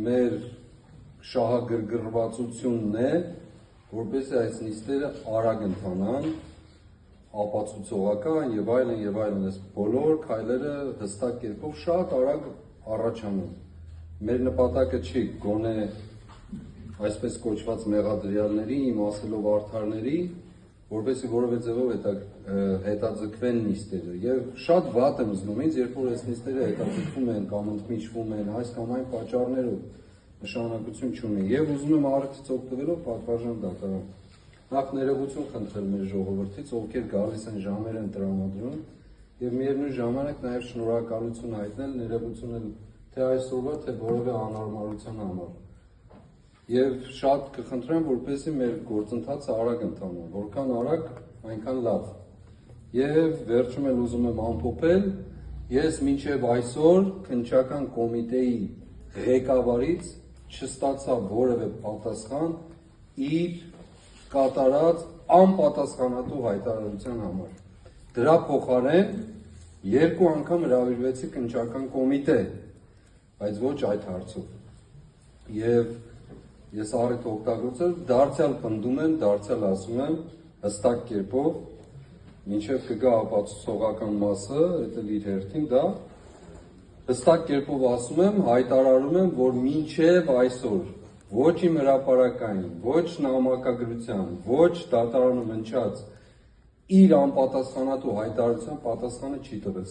մեր շահագրգռվածությունն է, որպեսզի այս նիստերը արագ ընթանան, ապացուցողական եւ այլն, այս բոլոր քայլերը հստակ կերպով շատ արագ առաջանան։ Մեր նպատակը չի գոնե այսպես կոչված մեղադրյալների, իմացելով արդարների, որպեսզի որևէ ձևով հետաձգվեն նիստերը։ Եվ շատ վատ եմ զգում ինձ, երբ որ այս նիստերը հետաձգվում են կամ ընդմիջվում են այս կամ այն պատճառներով, նշանակություն չունի։ Եվ ուզում եմ առիթից օգտվելով պատվարժան դատարան նախ ներողություն խնդրել մեր ժողովրդից, ովքեր գալիս են ժամեր են տրամադրում, եւ միևնույն ժամանակ նաեւ շնորհակալություն հայտնել, ներողություն թե այսօրվա, թե որևէ անհարմարության համար։ Եվ շատ կխնդրեմ, որպեսզի մեր գործընթացը արագ ընթանա, որքան արագ, այնքան լավ։ Եվ վերջում էլ ուզում եմ ամփոփել, ես մինչև այսօր քննչական կոմիտեի ղեկավարից չստացա որևէ պատասխան իր կատարած անպատասխանատու հայտարարության համար։ Դրա փոխարեն երկու անգամ հրավիրվեցի քննչական կոմիտե, բայց ոչ այդ հարցով։ Եվ ես առիթ օգտագործել, դարձյալ պնդում եմ, դարձյալ ասում եմ հստակ կերպով, մինչև կգա ապացուցողական մասը, դա իր հերթին դա, հստակ կերպով ասում եմ, հայտարարում եմ, որ մինչև այսօր ոչ իմ հրապարակային, ոչ նամակագրության, ոչ դատարանում հնչած իր անպատասխանատու հայտարարության պատասխանը չի տվել։